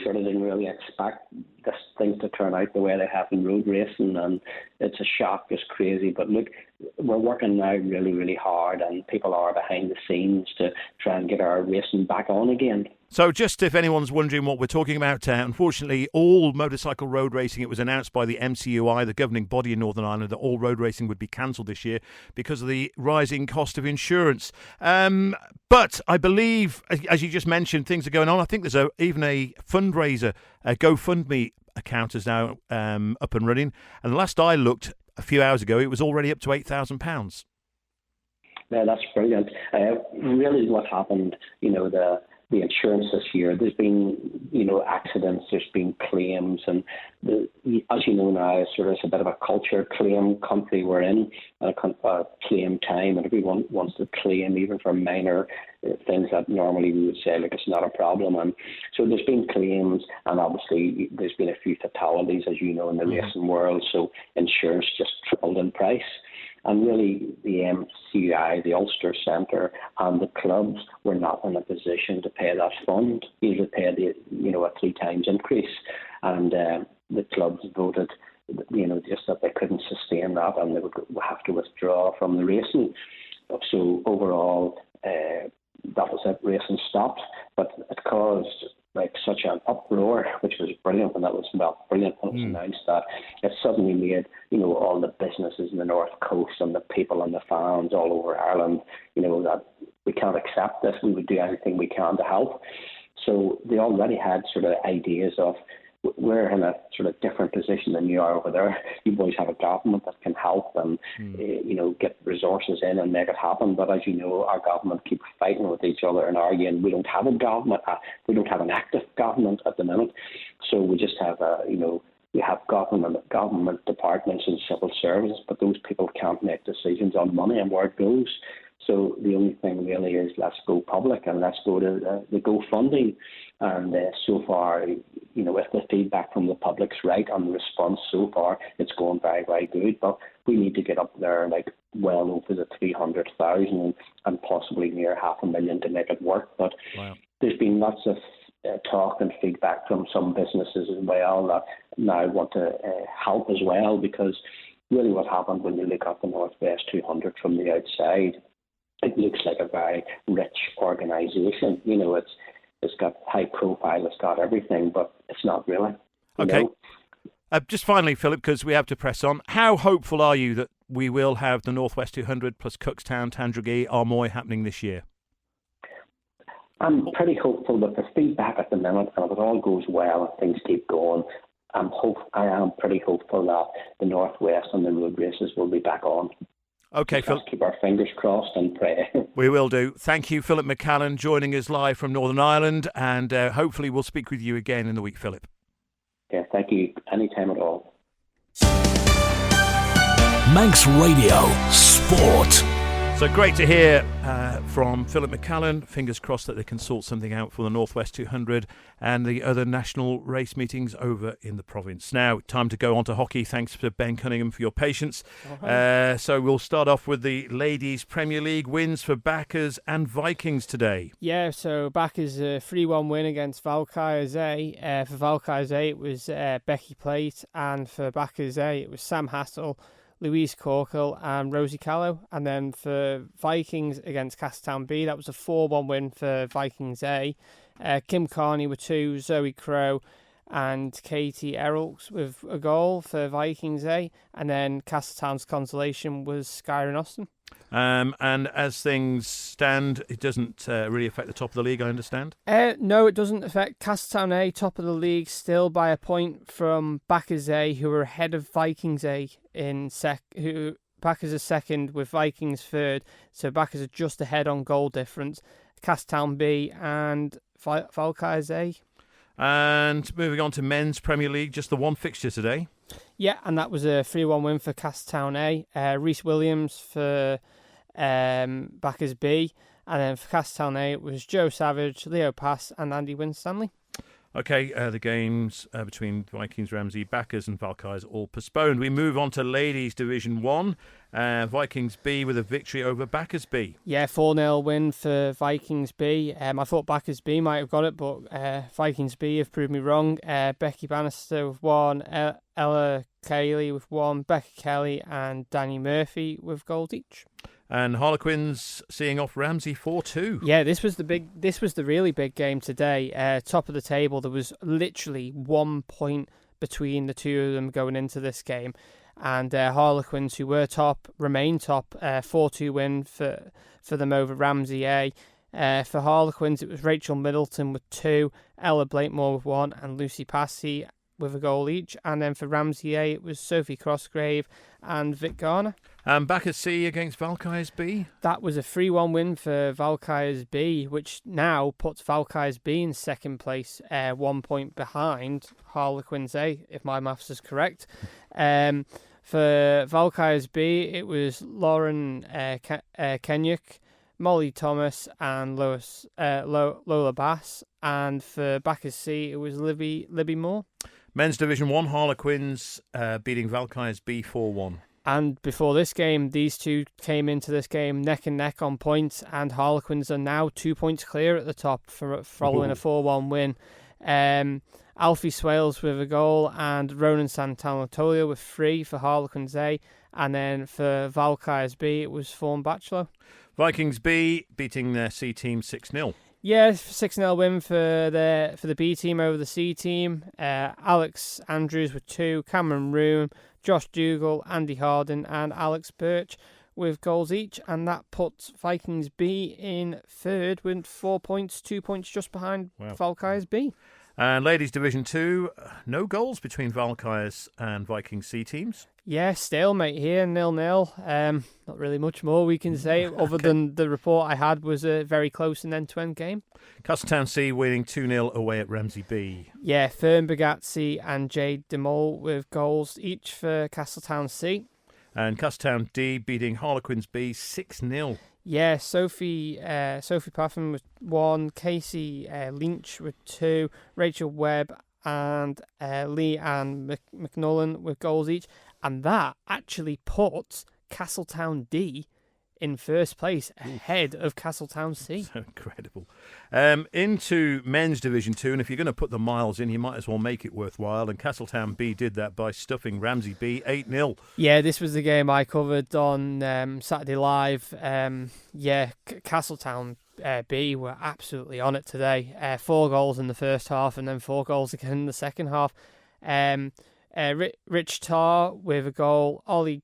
sort of didn't really expect this thing to turn out the way they have in road racing, and it's a shock. It's crazy. But look, we're working now really, really hard, and people are behind the scenes to try and get our racing back on again. So just if anyone's wondering what we're talking about, unfortunately, all motorcycle road racing, it was announced by the MCUI, the governing body in Northern Ireland, that all road racing would be cancelled this year because of the rising cost of insurance. But I believe, as you just mentioned, things are going on. I think there's even a fundraiser, a GoFundMe account is now up and running. And the last I looked a few hours ago, it was already up to £8,000. Yeah, that's brilliant. Really what happened, the the insurance this year. There's been, accidents, there's been claims, and as you know now, it's a bit of a culture claim country we're in, a claim time, and everyone wants to claim even for minor things that normally we would say, like, it's not a problem. And so there's been claims, and obviously there's been a few fatalities, as you know, in the racing world, so insurance just tripled in price. And really, the MCI, the Ulster Centre, and the clubs were not in a position to pay that fund, either pay a 3 times increase. And the clubs voted, just that they couldn't sustain that, and they would have to withdraw from the racing. So overall, that was it. Racing stopped, but it caused such an uproar, which was brilliant when that was brilliant when it was announced, that it suddenly made all the businesses in the North Coast and the people and the fans all over Ireland, that we can't accept this. We would do anything we can to help. So they already had ideas of, we're in a different position than you are over there. You boys have a government that can help and get resources in and make it happen. But as you know, our government keep fighting with each other and arguing. We don't have a government. We don't have an active government at the minute. So we just have we have government departments and civil services, but those people can't make decisions on money and where it goes. So the only thing really is, let's go public and let's go to the GoFundMe. And so far, if the feedback from the public's right and the response so far, it's going very, very good. But we need to get up there well over the 300,000 and possibly near 500,000 to make it work. But There's been lots of talk and feedback from some businesses as well that now want to help as well, because really what happened when you look at the Northwest 200 from the outside, it looks like a very rich organisation. It's got high profile, it's got everything, but it's not really. Okay. Just finally, Philip, because we have to press on, how hopeful are you that we will have the Northwest 200 plus Cookstown, Tandragee, Armoy happening this year? I'm pretty hopeful that the feedback at the minute, and if it all goes well and things keep going, I am pretty hopeful that the Northwest and the road races will be back on. Okay, Phil. Keep our fingers crossed and pray. We will do. Thank you, Phillip McCallen, joining us live from Northern Ireland, and hopefully we'll speak with you again in the week, Philip. Yeah, thank you. Anytime at all. Manx Radio Sport. So great to hear from Phillip McCallen. Fingers crossed that they can sort something out for the Northwest 200 and the other national race meetings over in the province. Now, time to go on to hockey. Thanks to Ben Cunningham for your patience. So we'll start off with the Ladies Premier League wins for Backers and Vikings today. Yeah, so Backers a 3-1 win against Valkyries A. For Valkyries A, it was Becky Plate, and for Backers A, it was Sam Hassel, Louise Corkle and Rosie Callow. And then for Vikings against Castletown B, that was a 4-1 win for Vikings A. Kim Carney with 2, Zoe Crow and Katie Errolks with a goal for Vikings A. And then Castletown's consolation was Skyron Austin. And as things stand, it doesn't really affect the top of the league, I understand? No, it doesn't affect Castletown A, top of the league, still by a point from Backers A, who are ahead of Vikings A in Backers are second with Vikings third, so Backers are just ahead on goal difference. Castletown B and Valkyries A. And moving on to Men's Premier League, just the one fixture today. Yeah, and that was a 3-1 win for Castletown A. Reese Williams for Backers B. And then for Castletown A, it was Joe Savage, Leo Pass and Andy Winstanley. Okay, the games between Vikings, Ramsey, Backers and Valkyries all postponed. We move on to Ladies Division 1. Vikings B with a victory over Backers B. Yeah, 4-0 win for Vikings B. I thought Backers B might have got it, but Vikings B have proved me wrong. Becky Bannister with 1, Ella Cayley with 1, Becca Kelly and Danny Murphy with goals each. And Harlequins seeing off Ramsey 4-2. Yeah, this was the really big game today. Top of the table, there was literally 1 point between the two of them going into this game. And Harlequins, who were top, remain top. 4-2 win for them over Ramsey A. For Harlequins, it was Rachel Middleton with 2, Ella Blakemore with 1, and Lucy Passy with a goal each. And then for Ramsey A, it was Sophie Crossgrave and Vic Garner. Bacchus C against Valkyries B. That was a 3-1 win for Valkyries B, which now puts Valkyries B in second place, 1 point behind Harlequins A, if my maths is correct. For Valkyries B, it was Lauren Kenyuk, Molly Thomas, and Lola Bass. And for Bacchus C, it was Libby Moore. Men's Division 1, Harlequins beating Valkyries B 4-1. And before this game, these two came into this game neck and neck on points, and Harlequins are now 2 points clear at the top following a 4-1 win. Alfie Swales with a goal and Ronan Santanatolia with 3 for Harlequins A. And then for Valkyries B, it was Fawn Batchelor. Vikings B beating their C team 6-0. Yeah, 6-0 win for the B team over the C team. Alex Andrews with 2, Cameron Room, Josh Dougal, Andy Harden, and Alex Birch with goals each, and that puts Vikings B in third with 4 points, 2 points just behind Valkyries B. And Ladies Division 2, no goals between Valkyries and Vikings C teams. Yeah, stalemate here, 0-0. Not really much more we can say, other than the report I had was a very close and end-to-end game. Castletown C winning 2-0 away at Ramsey B. Yeah, Fern Bagazzi and Jade DeMol with goals each for Castletown C. And Castletown D beating Harlequins B 6-0. Yeah, Sophie Paffin with 1, Casey Lynch with 2, Rachel Webb and Lee Ann McNullen with goals each. And that actually puts Castletown D in first place, ahead of Castletown C. So incredible. Into Men's Division 2, and if you're going to put the miles in, you might as well make it worthwhile. And Castletown B did that by stuffing Ramsey B 8-0. Yeah, this was the game I covered on Saturday Live. Castletown B were absolutely on it today. 4 goals in the first half and then 4 goals again in the second half. Rich Tarr with a goal, Ollie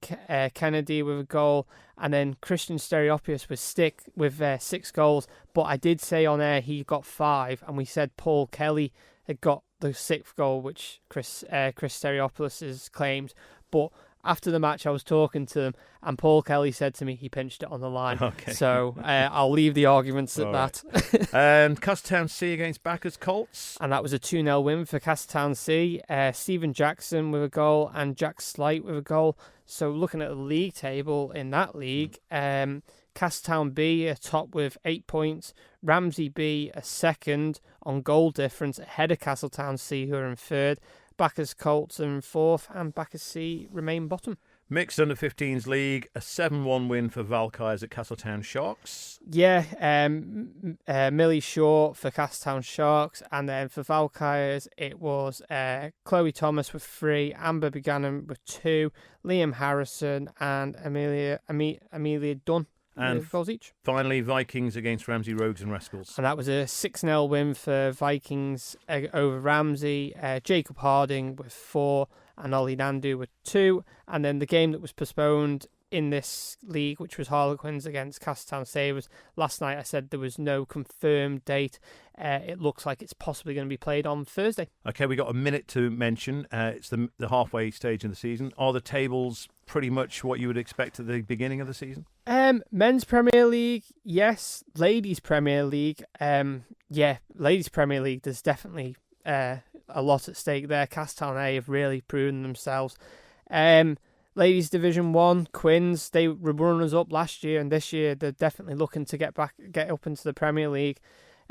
Kennedy with a goal, and then Christian Stereopius with 6 goals. But I did say on air he got 5, and we said Paul Kelly had got the 6th goal, which Chris Stereopoulos has claimed. But after the match, I was talking to him, and Paul Kelly said to me he pinched it on the line. Okay. So I'll leave the arguments at that. Right. And Castletown C against Bacchus Colts. And that was a 2-0 win for Castletown C. Stephen Jackson with a goal and Jack Slight with a goal. So looking at the league table in that league, Castletown B are top with 8 points. Ramsey B are second on goal difference ahead of Castletown C, who are in third. Bacchus Colts are in fourth, and Bacchus C remain bottom. Mixed under-15s league, a 7-1 win for Valkyries at Castletown Sharks. Yeah, Millie Shaw for Castletown Sharks, and then for Valkyries it was Chloe Thomas with 3, Amber Buchanan with 2, Liam Harrison and Amelia Dunn. And goals each. Finally, Vikings against Ramsey Rogues and Rascals. And that was a 6-0 win for Vikings over Ramsey. Jacob Harding with 4 and Ollie Nandu with 2. And then the game that was postponed in this league, which was Harlequins against Castletown Sabres. Last night I said there was no confirmed date. It looks like it's possibly going to be played on Thursday. Okay, we got a minute to mention. It's the halfway stage in the season. Are the tables pretty much what you would expect at the beginning of the season? Men's Premier League, yes. Ladies Premier League, Ladies Premier League, there's definitely a lot at stake there. Castletown A have really proven themselves. Ladies Division 1, Quins, they were runners-up last year, and this year they're definitely looking to get up into the Premier League.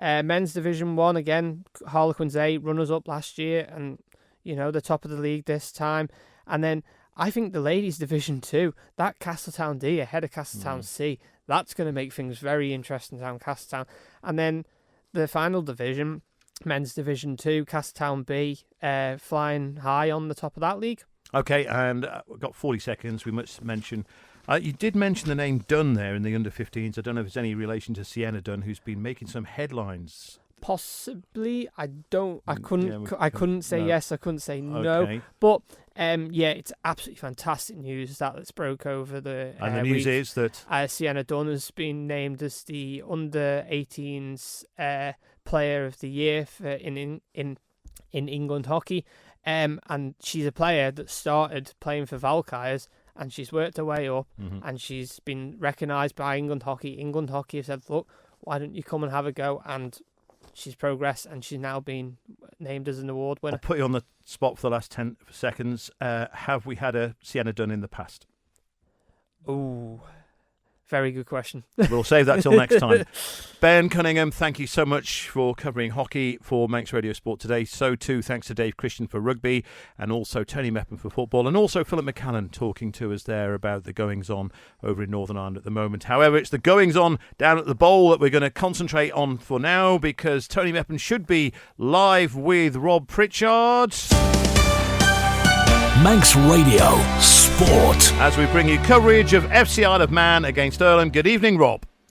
Men's Division 1, again, Harlequins A, runners-up last year, and, the top of the league this time. And then I think the Ladies Division 2, that Castletown D ahead of Castletown C, that's going to make things very interesting down Castletown. And then the final division, Men's Division 2, Castletown B, flying high on the top of that league. Okay, and we've got 40 seconds. We must mention, you did mention the name Dunn there in the under-15s. I don't know if there's any relation to Sienna Dunn, who's been making some headlines. Possibly, I couldn't say yes, I couldn't say no. Okay. But it's absolutely fantastic news that's broke over the. And the news is that Sienna Dunn has been named as the under-18s Player of the Year in England hockey. And she's a player that started playing for Valkyries, and she's worked her way up, and she's been recognised by England Hockey. England Hockey have said, look, why don't you come and have a go? And she's progressed, and she's now been named as an award winner. I'll put you on the spot for the last 10 seconds. Have we had a Sienna Dunn in the past? Ooh, very good question. We'll save that till next time. Ben Cunningham, thank you so much for covering hockey for Manx Radio Sport today. So too, thanks to Dave Christian for rugby, and also Tony Meppen for football, and also Phillip McCallen talking to us there about the goings-on over in Northern Ireland at the moment. However, it's the goings-on down at the Bowl that we're going to concentrate on for now, because Tony Meppen should be live with Rob Pritchard. Manx Radio Sport. As we bring you coverage of FC Isle of Man against Ireland. Good evening, Rob.